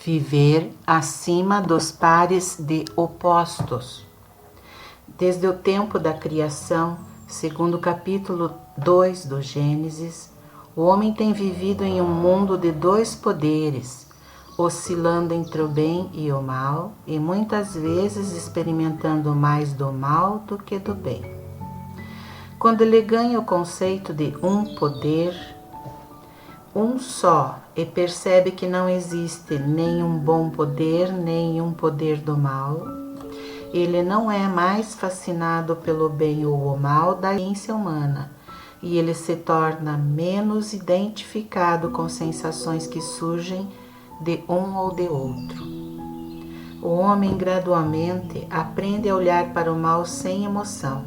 Viver acima dos pares de opostos. Desde o tempo da criação, segundo o capítulo 2 do Gênesis, o homem tem vivido em um mundo de dois poderes, oscilando entre o bem e o mal, e muitas vezes experimentando mais do mal do que do bem. Quando ele ganha o conceito de um poder, um só, e percebe que não existe nem um bom poder, nem um poder do mal, ele não é mais fascinado pelo bem ou o mal da ciência humana, e ele se torna menos identificado com sensações que surgem de um ou de outro. O homem gradualmente aprende a olhar para o mal sem emoção,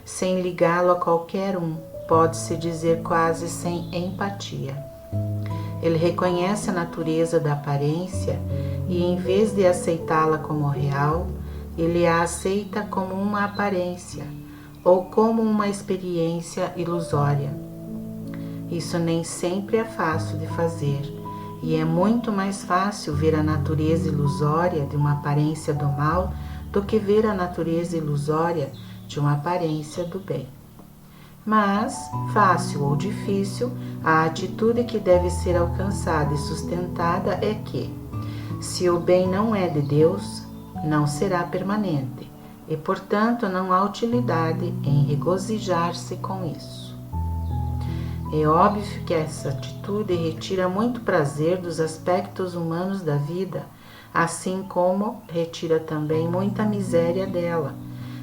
sem ligá-lo a qualquer um, pode-se dizer quase sem empatia. Ele reconhece a natureza da aparência e, em vez de aceitá-la como real, ele a aceita como uma aparência ou como uma experiência ilusória. Isso nem sempre é fácil de fazer, e é muito mais fácil ver a natureza ilusória de uma aparência do mal do que ver a natureza ilusória de uma aparência do bem. Mas, fácil ou difícil, a atitude que deve ser alcançada e sustentada é que, se o bem não é de Deus, não será permanente, e, portanto, não há utilidade em regozijar-se com isso. É óbvio que essa atitude retira muito prazer dos aspectos humanos da vida, assim como retira também muita miséria dela,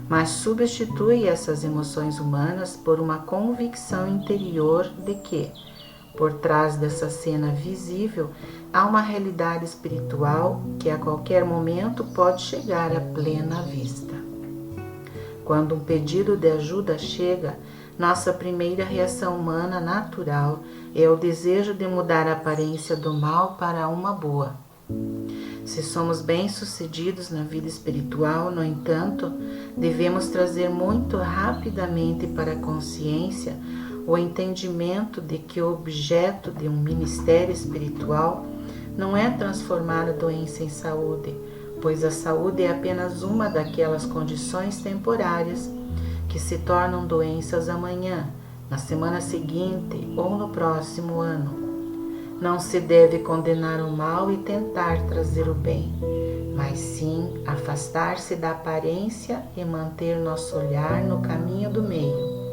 mas substitui essas emoções humanas por uma convicção interior de que, por trás dessa cena visível, há uma realidade espiritual que a qualquer momento pode chegar à plena vista. Quando um pedido de ajuda chega, nossa primeira reação humana natural é o desejo de mudar a aparência do mal para uma boa. Se somos bem-sucedidos na vida espiritual, no entanto, devemos trazer muito rapidamente para a consciência o entendimento de que o objeto de um ministério espiritual não é transformar a doença em saúde, pois a saúde é apenas uma daquelas condições temporárias que se tornam doenças amanhã, na semana seguinte ou no próximo ano. Não se deve condenar o mal e tentar trazer o bem, mas sim afastar-se da aparência e manter nosso olhar no caminho do meio,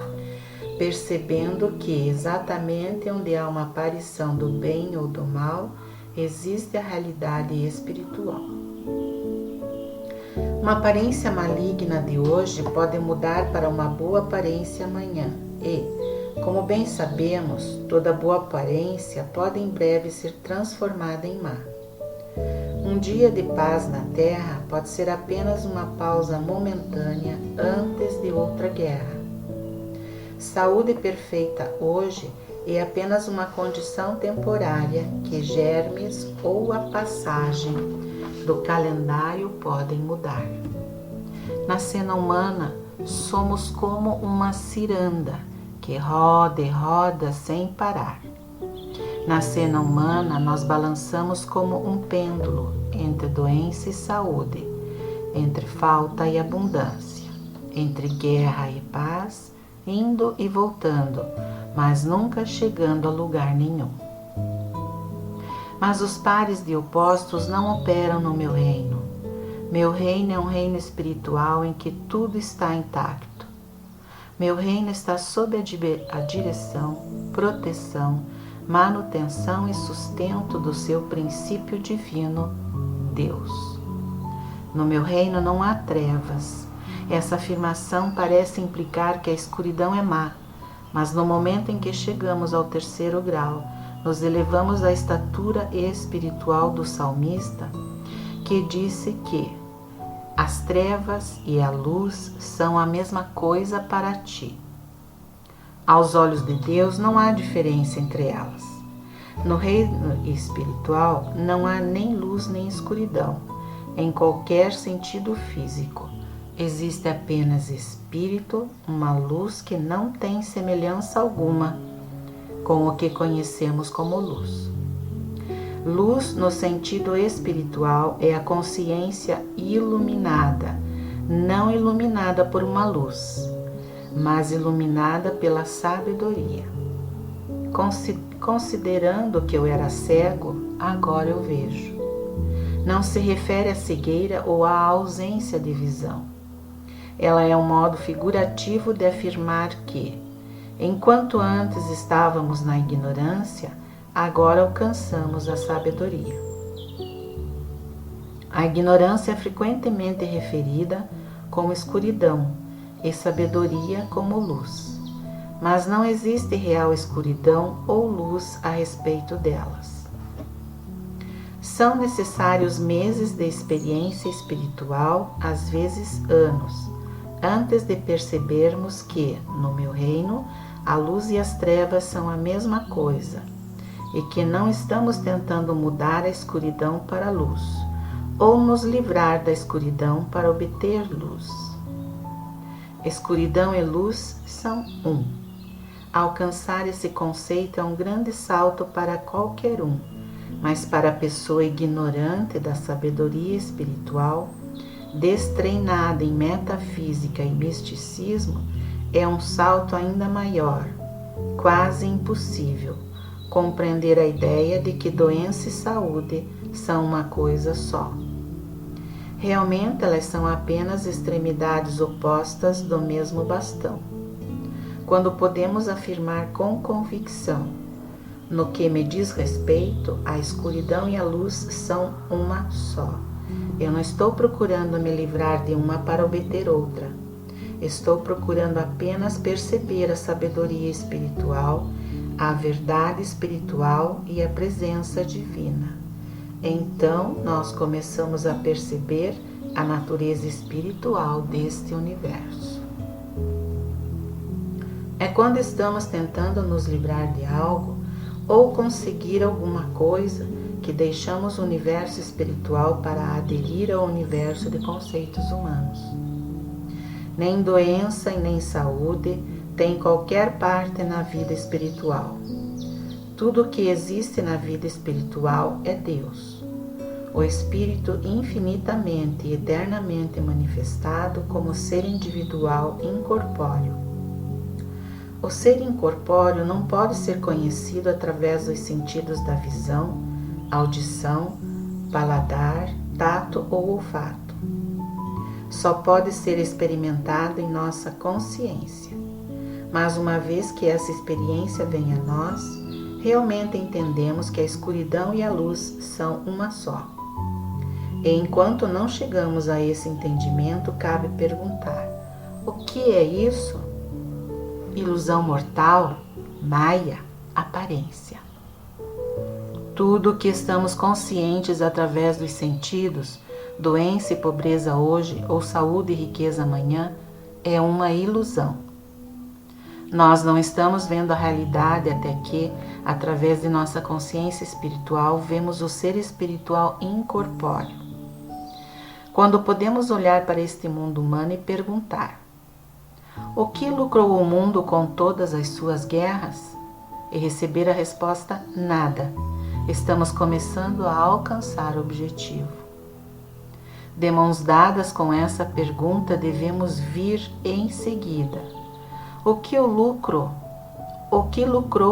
percebendo que exatamente onde há uma aparição do bem ou do mal, existe a realidade espiritual. Uma aparência maligna de hoje pode mudar para uma boa aparência amanhã e, como bem sabemos, toda boa aparência pode em breve ser transformada em má. Um dia de paz na terra pode ser apenas uma pausa momentânea antes de outra guerra. Saúde perfeita hoje é apenas uma condição temporária que germes ou a passagem do calendário podem mudar. Na cena humana, somos como uma ciranda que roda e roda sem parar. Na cena humana, nós balançamos como um pêndulo entre doença e saúde, entre falta e abundância, entre guerra e paz, indo e voltando, mas nunca chegando a lugar nenhum. Mas os pares de opostos não operam no meu reino. Meu reino é um reino espiritual em que tudo está intacto. Meu reino está sob a direção, proteção, manutenção e sustento do seu princípio divino, Deus. No meu reino não há trevas. Essa afirmação parece implicar que a escuridão é má, mas no momento em que chegamos ao 3º grau, nos elevamos à estatura espiritual do salmista, que disse que as trevas e a luz são a mesma coisa para ti. Aos olhos de Deus não há diferença entre elas. No reino espiritual não há nem luz nem escuridão, em qualquer sentido físico. Existe apenas espírito, uma luz que não tem semelhança alguma com o que conhecemos como luz. Luz, no sentido espiritual, é a consciência iluminada, não iluminada por uma luz, mas iluminada pela sabedoria. Considerando que eu era cego, agora eu vejo. Não se refere à cegueira ou à ausência de visão. Ela é um modo figurativo de afirmar que, enquanto antes estávamos na ignorância, agora alcançamos a sabedoria. A ignorância é frequentemente referida como escuridão e sabedoria como luz, mas não existe real escuridão ou luz a respeito delas. São necessários meses de experiência espiritual, às vezes anos, antes de percebermos que, no meu reino, a luz e as trevas são a mesma coisa, e que não estamos tentando mudar a escuridão para a luz, ou nos livrar da escuridão para obter luz. Escuridão e luz são um. Alcançar esse conceito é um grande salto para qualquer um, mas para a pessoa ignorante da sabedoria espiritual, destreinada em metafísica e misticismo, é um salto ainda maior, quase impossível, compreender a ideia de que doença e saúde são uma coisa só. Realmente elas são apenas extremidades opostas do mesmo bastão. Quando podemos afirmar com convicção: no que me diz respeito, a escuridão e a luz são uma só. Eu não estou procurando me livrar de uma para obter outra. Estou procurando apenas perceber a sabedoria espiritual, a verdade espiritual e a presença divina. Então, nós começamos a perceber a natureza espiritual deste universo. É quando estamos tentando nos livrar de algo ou conseguir alguma coisa que deixamos o universo espiritual para aderir ao universo de conceitos humanos. Nem doença e nem saúde tem qualquer parte na vida espiritual. Tudo o que existe na vida espiritual é Deus, o Espírito infinitamente e eternamente manifestado como ser individual incorpóreo. O ser incorpóreo não pode ser conhecido através dos sentidos da visão, audição, paladar, tato ou olfato. Só pode ser experimentado em nossa consciência. Mas uma vez que essa experiência vem a nós, realmente entendemos que a escuridão e a luz são uma só. E enquanto não chegamos a esse entendimento, cabe perguntar: o que é isso? Ilusão mortal, maia, aparência. Tudo o que estamos conscientes através dos sentidos, doença e pobreza hoje ou saúde e riqueza amanhã, é uma ilusão. Nós não estamos vendo a realidade até que, através de nossa consciência espiritual, vemos o ser espiritual incorpóreo. Quando podemos olhar para este mundo humano e perguntar: o que lucrou o mundo com todas as suas guerras? E receber a resposta: nada. Estamos começando a alcançar o objetivo. De mãos dadas com essa pergunta, devemos vir em seguida: o que lucrou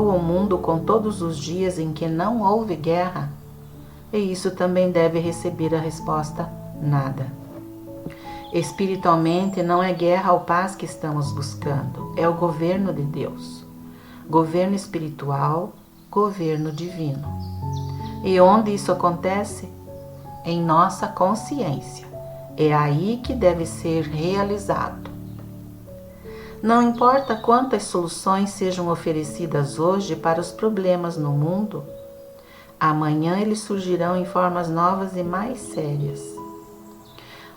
o mundo com todos os dias em que não houve guerra? E isso também deve receber a resposta: nada. Espiritualmente, não é guerra ou paz que estamos buscando, é o governo de Deus. Governo espiritual, governo divino. E onde isso acontece? Em nossa consciência. É aí que deve ser realizado. Não importa quantas soluções sejam oferecidas hoje para os problemas no mundo, amanhã eles surgirão em formas novas e mais sérias.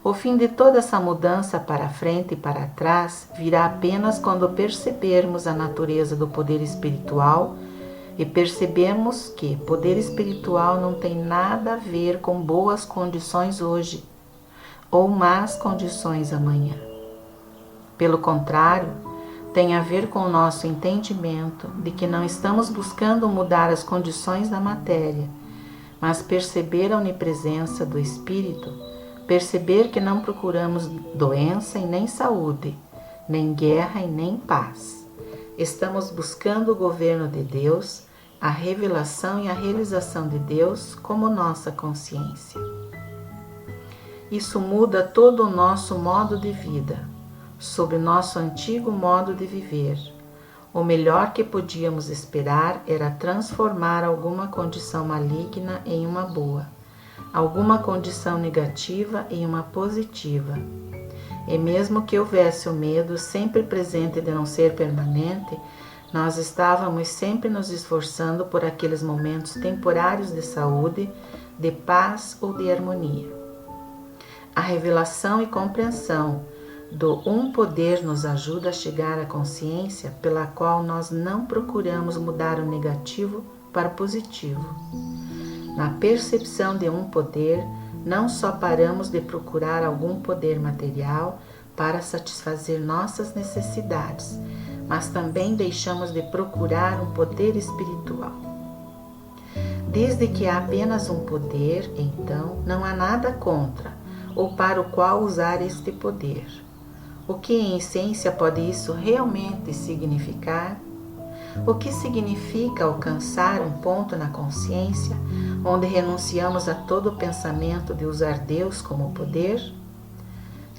O fim de toda essa mudança para frente e para trás virá apenas quando percebermos a natureza do poder espiritual e percebemos que poder espiritual não tem nada a ver com boas condições hoje ou más condições amanhã. Pelo contrário, tem a ver com o nosso entendimento de que não estamos buscando mudar as condições da matéria, mas perceber a onipresença do Espírito, perceber que não procuramos doença e nem saúde, nem guerra e nem paz. Estamos buscando o governo de Deus, a revelação e a realização de Deus como nossa consciência. Isso muda todo o nosso modo de vida, sob nosso antigo modo de viver. O melhor que podíamos esperar era transformar alguma condição maligna em uma boa, alguma condição negativa em uma positiva. E mesmo que houvesse o medo sempre presente de não ser permanente, nós estávamos sempre nos esforçando por aqueles momentos temporários de saúde, de paz ou de harmonia. A revelação e compreensão do um poder nos ajuda a chegar à consciência pela qual nós não procuramos mudar o negativo para o positivo. Na percepção de um poder, não só paramos de procurar algum poder material para satisfazer nossas necessidades, mas também deixamos de procurar um poder espiritual. Desde que há apenas um poder, então, não há nada contra ou para o qual usar este poder. O que em essência pode isso realmente significar? O que significa alcançar um ponto na consciência onde renunciamos a todo o pensamento de usar Deus como poder?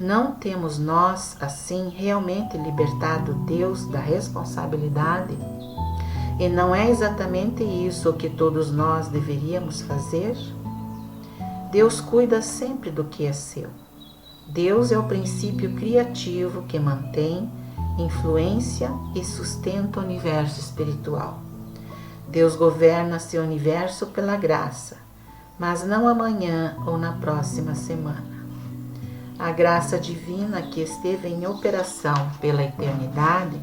Não temos nós, assim, realmente libertado Deus da responsabilidade? E não é exatamente isso o que todos nós deveríamos fazer? Deus cuida sempre do que é seu. Deus é o princípio criativo que mantém, influencia e sustenta o universo espiritual. Deus governa seu universo pela graça, mas não amanhã ou na próxima semana. A graça divina que esteve em operação pela eternidade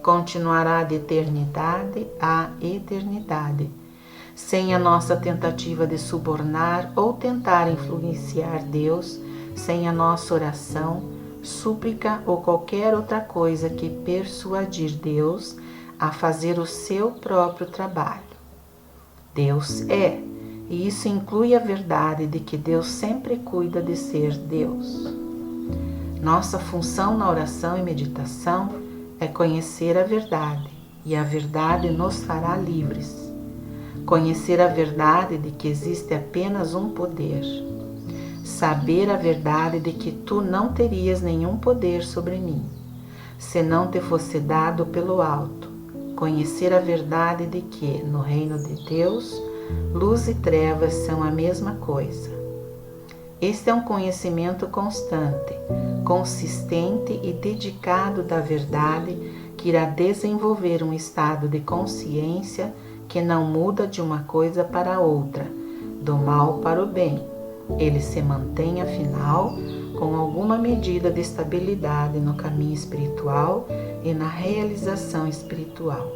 continuará de eternidade a eternidade, sem a nossa tentativa de subornar ou tentar influenciar Deus, sem a nossa oração, súplica ou qualquer outra coisa que persuadir Deus a fazer o seu próprio trabalho. Deus é, e isso inclui a verdade de que Deus sempre cuida de ser Deus. Nossa função na oração e meditação é conhecer a verdade, e a verdade nos fará livres. Conhecer a verdade de que existe apenas um poder. Saber a verdade de que tu não terias nenhum poder sobre mim, se não te fosse dado pelo alto. Conhecer a verdade de que, no reino de Deus, luz e trevas são a mesma coisa. Este é um conhecimento constante, consistente e dedicado da verdade que irá desenvolver um estado de consciência que não muda de uma coisa para outra, do mal para o bem. Ele se mantém, afinal, com alguma medida de estabilidade no caminho espiritual e na realização espiritual.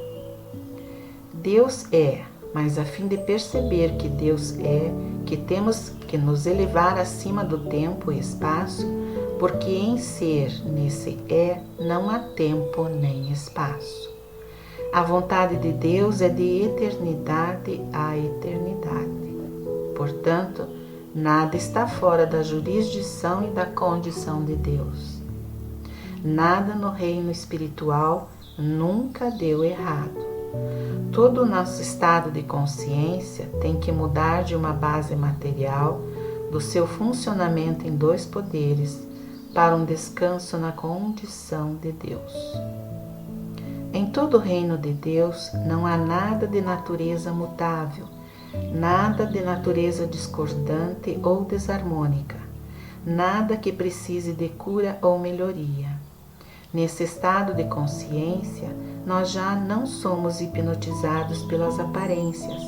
Deus é, mas a fim de perceber que Deus é, que temos que nos elevar acima do tempo e espaço, porque em ser, nesse é, não há tempo nem espaço. A vontade de Deus é de eternidade a eternidade. Portanto, nada está fora da jurisdição e da condição de Deus. Nada no reino espiritual nunca deu errado. Todo o nosso estado de consciência tem que mudar de uma base material do seu funcionamento em dois poderes para um descanso na condição de Deus. Em todo o reino de Deus não há nada de natureza mutável, nada de natureza discordante ou desarmônica, nada que precise de cura ou melhoria. Nesse estado de consciência, nós já não somos hipnotizados pelas aparências,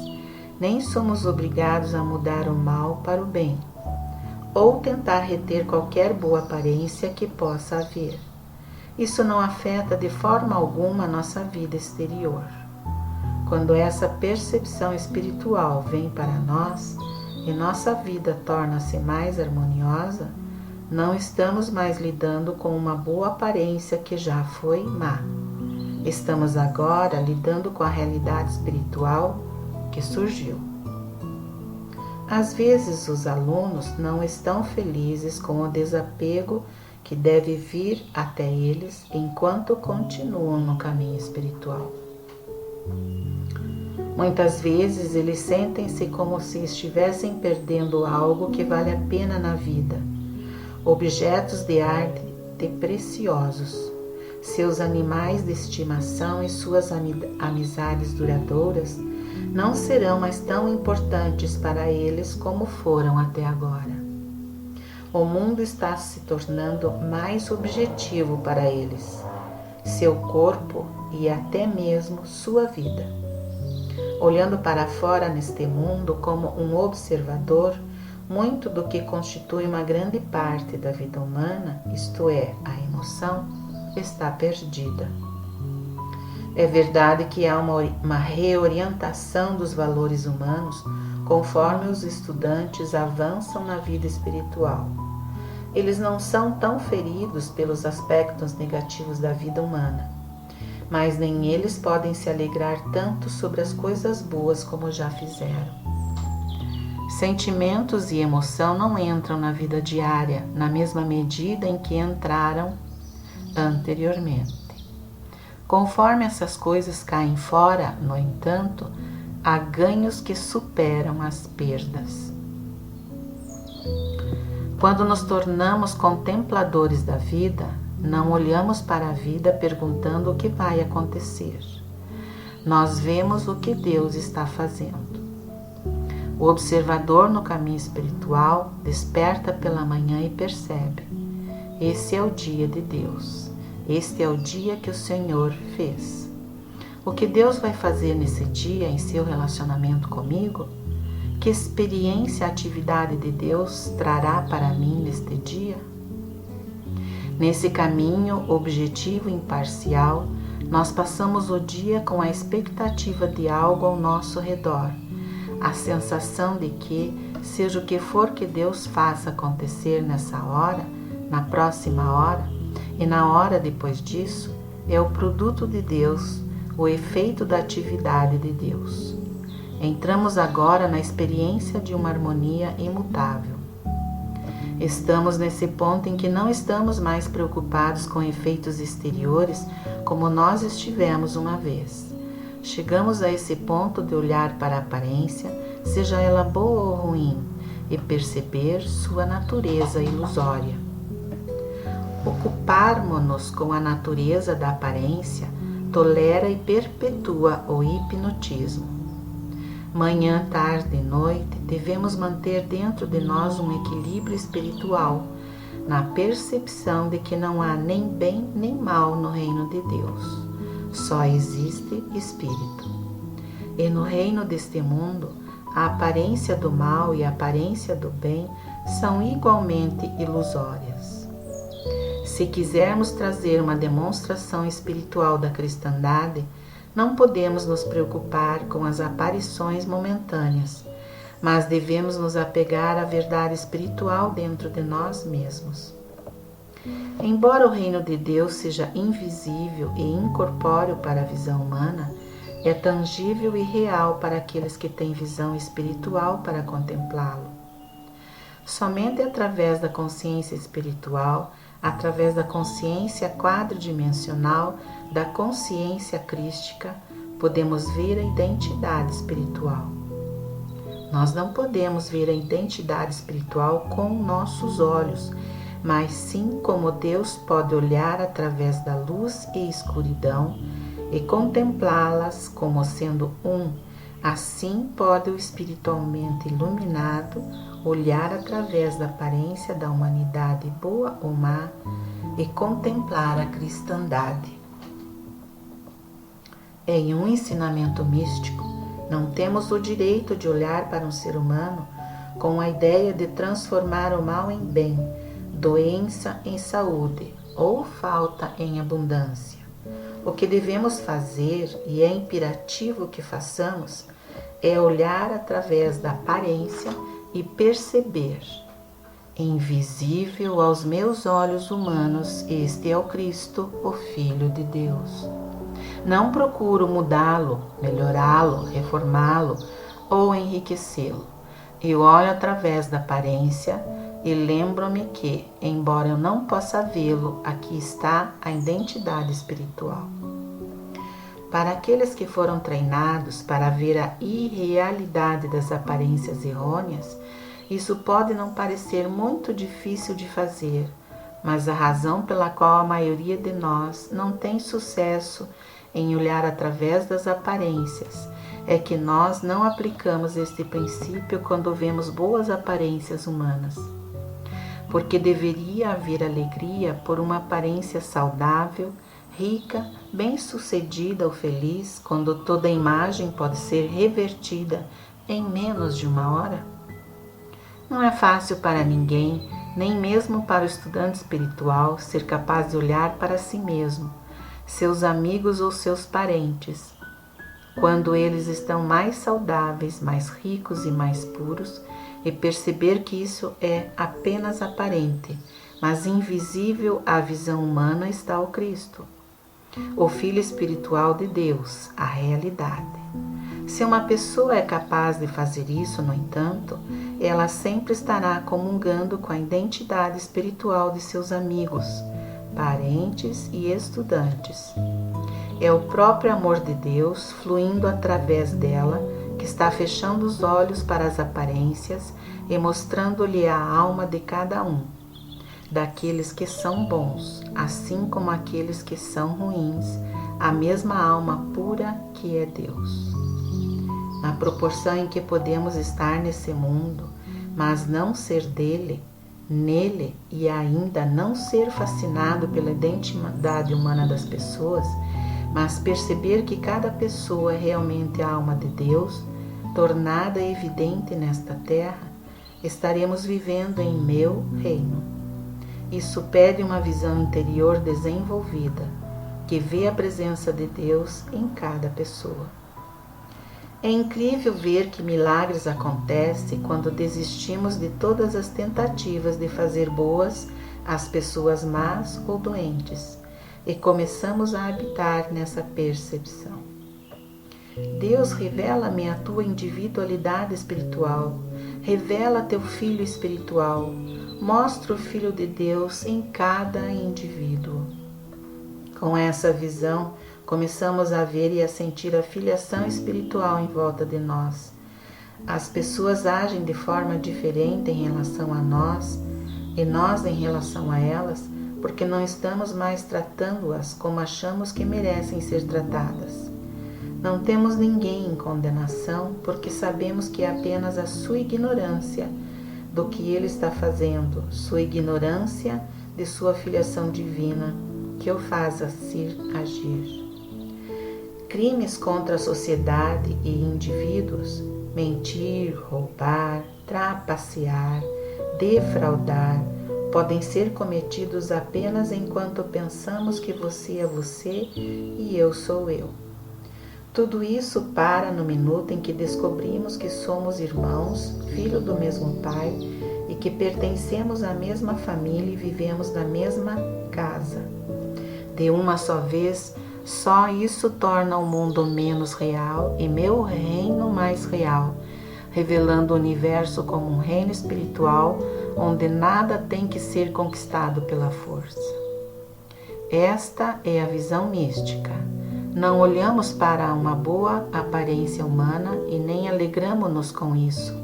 nem somos obrigados a mudar o mal para o bem, ou tentar reter qualquer boa aparência que possa haver. Isso não afeta de forma alguma a nossa vida exterior. Quando essa percepção espiritual vem para nós e nossa vida torna-se mais harmoniosa, não estamos mais lidando com uma boa aparência que já foi má. Estamos agora lidando com a realidade espiritual que surgiu. Às vezes os alunos não estão felizes com o desapego que deve vir até eles enquanto continuam no caminho espiritual. Muitas vezes eles sentem-se como se estivessem perdendo algo que vale a pena na vida, objetos de arte preciosos, seus animais de estimação e suas amizades duradouras não serão mais tão importantes para eles como foram até agora. O mundo está se tornando mais objetivo para eles, seu corpo e até mesmo sua vida. Olhando para fora neste mundo como um observador, muito do que constitui uma grande parte da vida humana, isto é, a emoção, está perdida. É verdade que há uma reorientação dos valores humanos conforme os estudantes avançam na vida espiritual. Eles não são tão feridos pelos aspectos negativos da vida humana, mas nem eles podem se alegrar tanto sobre as coisas boas como já fizeram. Sentimentos e emoção não entram na vida diária na mesma medida em que entraram anteriormente. Conforme essas coisas caem fora, no entanto, há ganhos que superam as perdas. Quando nos tornamos contempladores da vida, não olhamos para a vida perguntando o que vai acontecer. Nós vemos o que Deus está fazendo. O observador no caminho espiritual desperta pela manhã e percebe: esse é o dia de Deus. Este é o dia que o Senhor fez. O que Deus vai fazer nesse dia em seu relacionamento comigo? Que experiência a atividade de Deus trará para mim neste dia? Nesse caminho objetivo e imparcial, nós passamos o dia com a expectativa de algo ao nosso redor, a sensação de que, seja o que for que Deus faça acontecer nessa hora, na próxima hora e na hora depois disso, é o produto de Deus, o efeito da atividade de Deus. Entramos agora na experiência de uma harmonia imutável. Estamos nesse ponto em que não estamos mais preocupados com efeitos exteriores como nós estivemos uma vez. Chegamos a esse ponto de olhar para a aparência, seja ela boa ou ruim, e perceber sua natureza ilusória. Ocuparmos-nos com a natureza da aparência tolera e perpetua o hipnotismo. Manhã, tarde e noite, devemos manter dentro de nós um equilíbrio espiritual, na percepção de que não há nem bem nem mal no reino de Deus. Só existe Espírito. E no reino deste mundo, a aparência do mal e a aparência do bem são igualmente ilusórias. Se quisermos trazer uma demonstração espiritual da cristandade, não podemos nos preocupar com as aparições momentâneas, mas devemos nos apegar à verdade espiritual dentro de nós mesmos. Embora o reino de Deus seja invisível e incorpóreo para a visão humana, é tangível e real para aqueles que têm visão espiritual para contemplá-lo. Somente através da consciência espiritual, através da consciência quadridimensional, da consciência crística, podemos ver a identidade espiritual. Nós não podemos ver a identidade espiritual com nossos olhos, mas sim como Deus pode olhar através da luz e escuridão e contemplá-las como sendo um. Assim pode o espiritualmente iluminado olhar através da aparência da humanidade boa ou má e contemplar a cristandade. Em um ensinamento místico, não temos o direito de olhar para um ser humano com a ideia de transformar o mal em bem, doença em saúde ou falta em abundância. O que devemos fazer, e é imperativo que façamos, é olhar através da aparência e perceber: invisível aos meus olhos humanos, este é o Cristo, o Filho de Deus. Não procuro mudá-lo, melhorá-lo, reformá-lo ou enriquecê-lo. Eu olho através da aparência e lembro-me que, embora eu não possa vê-lo, aqui está a identidade espiritual. Para aqueles que foram treinados para ver a irrealidade das aparências errôneas, isso pode não parecer muito difícil de fazer, mas a razão pela qual a maioria de nós não tem sucesso em olhar através das aparências é que nós não aplicamos este princípio quando vemos boas aparências humanas. Porque deveria haver alegria por uma aparência saudável, rica, bem-sucedida ou feliz, quando toda a imagem pode ser revertida em menos de uma hora? Não é fácil para ninguém, nem mesmo para o estudante espiritual, ser capaz de olhar para si mesmo, seus amigos ou seus parentes, quando eles estão mais saudáveis, mais ricos e mais puros, e perceber que isso é apenas aparente, mas invisível à visão humana está o Cristo, o Filho espiritual de Deus, a realidade. Se uma pessoa é capaz de fazer isso, no entanto, ela sempre estará comungando com a identidade espiritual de seus amigos, parentes e estudantes. É o próprio amor de Deus fluindo através dela que está fechando os olhos para as aparências e mostrando-lhe a alma de cada um, daqueles que são bons, assim como aqueles que são ruins, a mesma alma pura que é Deus. Na proporção em que podemos estar nesse mundo, mas não ser dele, nele e ainda não ser fascinado pela identidade humana das pessoas, mas perceber que cada pessoa é realmente a alma de Deus, tornada evidente nesta terra, estaremos vivendo em meu reino. Isso pede uma visão interior desenvolvida, que vê a presença de Deus em cada pessoa. É incrível ver que milagres acontecem quando desistimos de todas as tentativas de fazer boas às pessoas más ou doentes e começamos a habitar nessa percepção. Deus, revela-me a tua individualidade espiritual, revela teu Filho espiritual, mostra o Filho de Deus em cada indivíduo. Com essa visão, começamos a ver e a sentir a filiação espiritual em volta de nós. As pessoas agem de forma diferente em relação a nós e nós em relação a elas, porque não estamos mais tratando-as como achamos que merecem ser tratadas. Não temos ninguém em condenação, porque sabemos que é apenas a sua ignorância do que ele está fazendo, sua ignorância de sua filiação divina, que o faz assim agir. Crimes contra a sociedade e indivíduos, mentir, roubar, trapacear, defraudar, podem ser cometidos apenas enquanto pensamos que você é você e eu sou eu. Tudo isso para no minuto em que descobrimos que somos irmãos, filhos do mesmo pai e que pertencemos à mesma família e vivemos na mesma casa. De uma só vez, só isso torna o mundo menos real e meu reino mais real, revelando o universo como um reino espiritual onde nada tem que ser conquistado pela força. Esta é a visão mística. Não olhamos para uma boa aparência humana e nem alegramo-nos com isso,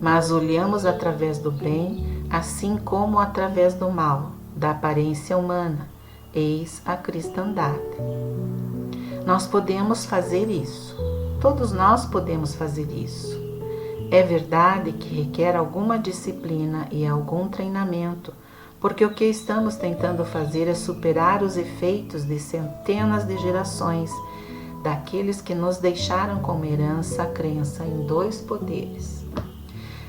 mas olhamos através do bem, assim como através do mal, da aparência humana. Eis a cristandade. Nós podemos fazer isso. Todos nós podemos fazer isso. É verdade que requer alguma disciplina e algum treinamento, porque o que estamos tentando fazer é superar os efeitos de centenas de gerações daqueles que nos deixaram como herança a crença em dois poderes.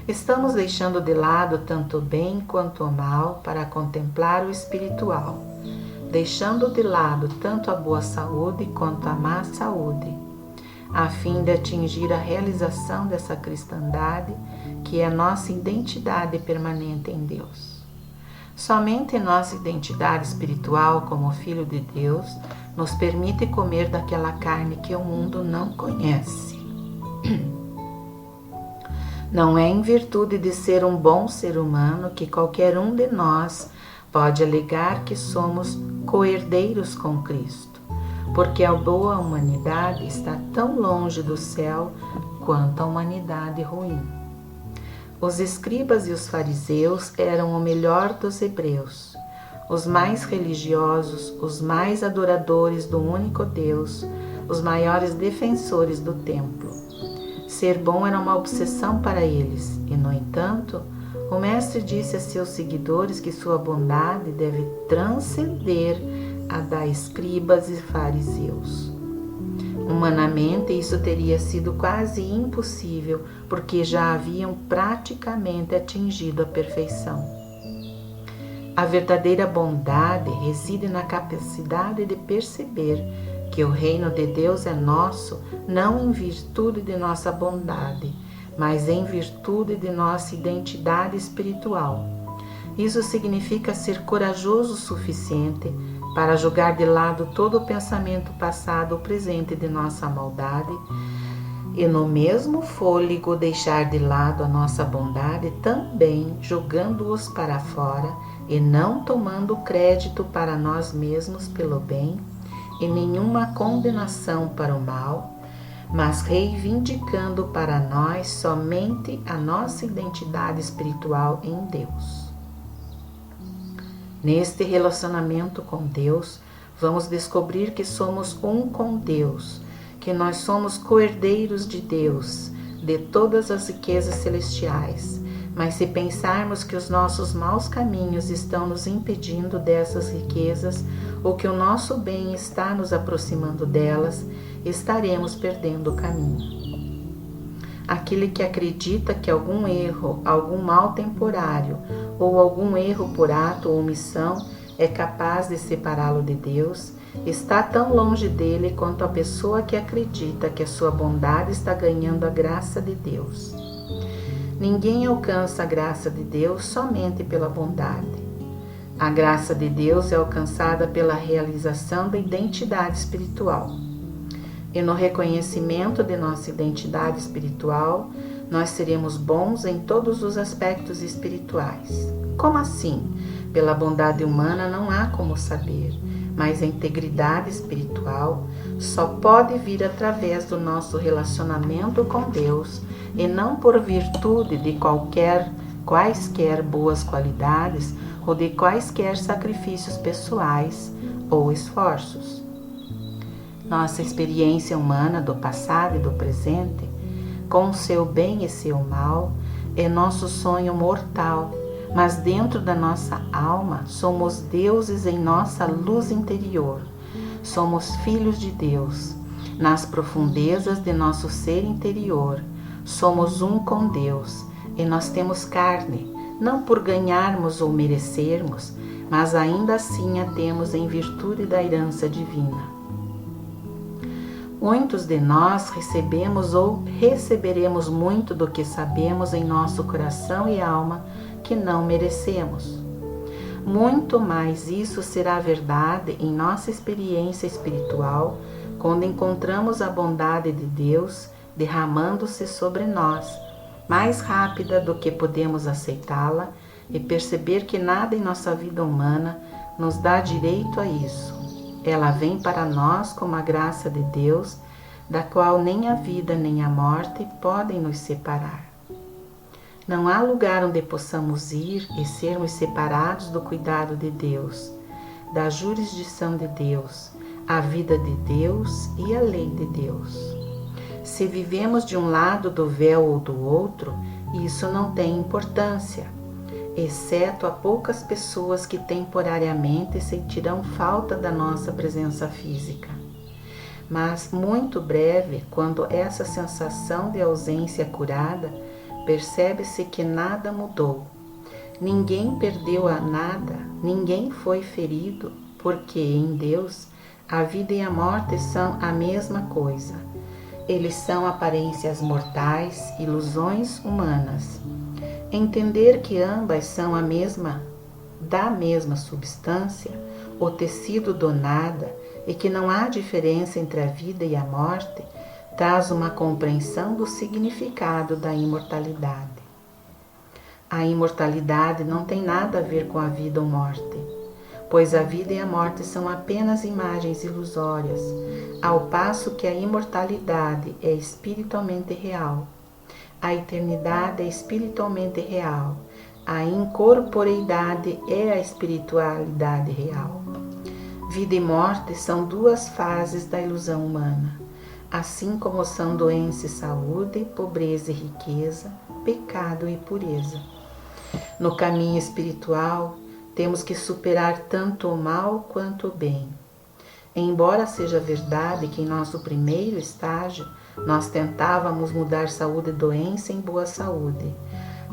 Estamos deixando de lado tanto o bem quanto o mal para contemplar o espiritual, deixando de lado tanto a boa saúde quanto a má saúde, a fim de atingir a realização dessa cristandade que é a nossa identidade permanente em Deus. Somente nossa identidade espiritual como Filho de Deus nos permite comer daquela carne que o mundo não conhece. Não é em virtude de ser um bom ser humano que qualquer um de nós pode alegar que somos co-herdeiros com Cristo, porque a boa humanidade está tão longe do céu quanto a humanidade ruim. Os escribas e os fariseus eram o melhor dos hebreus, os mais religiosos, os mais adoradores do único Deus, os maiores defensores do templo. Ser bom era uma obsessão para eles, e, no entanto, o Mestre disse a seus seguidores que sua bondade deve transcender a da escribas e fariseus. Humanamente, isso teria sido quase impossível, porque já haviam praticamente atingido a perfeição. A verdadeira bondade reside na capacidade de perceber que o reino de Deus é nosso, não em virtude de nossa bondade, mas em virtude de nossa identidade espiritual. Isso significa ser corajoso o suficiente para jogar de lado todo o pensamento passado ou presente de nossa maldade e, no mesmo fôlego, deixar de lado a nossa bondade também, jogando-os para fora e não tomando crédito para nós mesmos pelo bem e nenhuma condenação para o mal, mas reivindicando para nós somente a nossa identidade espiritual em Deus. Neste relacionamento com Deus, vamos descobrir que somos um com Deus, que nós somos co-herdeiros de Deus, de todas as riquezas celestiais. Mas se pensarmos que os nossos maus caminhos estão nos impedindo dessas riquezas, ou que o nosso bem está nos aproximando delas, estaremos perdendo o caminho. Aquele que acredita que algum erro, algum mal temporário, ou algum erro por ato ou omissão é capaz de separá-lo de Deus, está tão longe dele quanto a pessoa que acredita que a sua bondade está ganhando a graça de Deus. Ninguém alcança a graça de Deus somente pela bondade. A graça de Deus é alcançada pela realização da identidade espiritual. E no reconhecimento de nossa identidade espiritual, nós seremos bons em todos os aspectos espirituais. Como assim? Pela bondade humana não há como saber, mas a integridade espiritual só pode vir através do nosso relacionamento com Deus e não por virtude de quaisquer boas qualidades ou de quaisquer sacrifícios pessoais ou esforços. Nossa experiência humana do passado e do presente, com seu bem e seu mal, é nosso sonho mortal, mas dentro da nossa alma somos deuses em nossa luz interior. Somos filhos de Deus. Nas profundezas de nosso ser interior, somos um com Deus e nós temos carne, não por ganharmos ou merecermos, mas ainda assim a temos em virtude da herança divina. Muitos de nós recebemos ou receberemos muito do que sabemos em nosso coração e alma que não merecemos. Muito mais isso será verdade em nossa experiência espiritual quando encontramos a bondade de Deus derramando-se sobre nós, mais rápida do que podemos aceitá-la e perceber que nada em nossa vida humana nos dá direito a isso. Ela vem para nós como a graça de Deus, da qual nem a vida nem a morte podem nos separar. Não há lugar onde possamos ir e sermos separados do cuidado de Deus, da jurisdição de Deus, a vida de Deus e a lei de Deus. Se vivemos de um lado do véu ou do outro, isso não tem importância, exceto a poucas pessoas que temporariamente sentirão falta da nossa presença física. Mas muito breve, quando essa sensação de ausência é curada, percebe-se que nada mudou. Ninguém perdeu a nada, ninguém foi ferido, porque em Deus a vida e a morte são a mesma coisa. Eles são aparências mortais, ilusões humanas. Entender que ambas são da mesma substância, o tecido do nada, e que não há diferença entre a vida e a morte, traz uma compreensão do significado da imortalidade. A imortalidade não tem nada a ver com a vida ou morte, pois a vida e a morte são apenas imagens ilusórias, ao passo que a imortalidade é espiritualmente real. A eternidade é espiritualmente real. A incorporeidade é a espiritualidade real. Vida e morte são duas fases da ilusão humana, assim como são doença e saúde, pobreza e riqueza, pecado e pureza. No caminho espiritual, temos que superar tanto o mal quanto o bem. Embora seja verdade que em nosso primeiro estágio nós tentávamos mudar saúde e doença em boa saúde,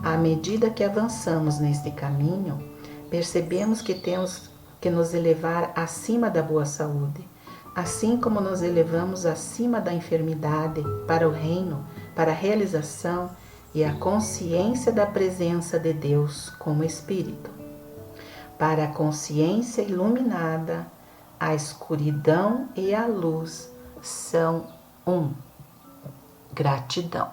à medida que avançamos neste caminho, percebemos que temos que nos elevar acima da boa saúde, assim como nos elevamos acima da enfermidade para o reino, para a realização e a consciência da presença de Deus como Espírito. Para a consciência iluminada, a escuridão e a luz são um. Gratidão.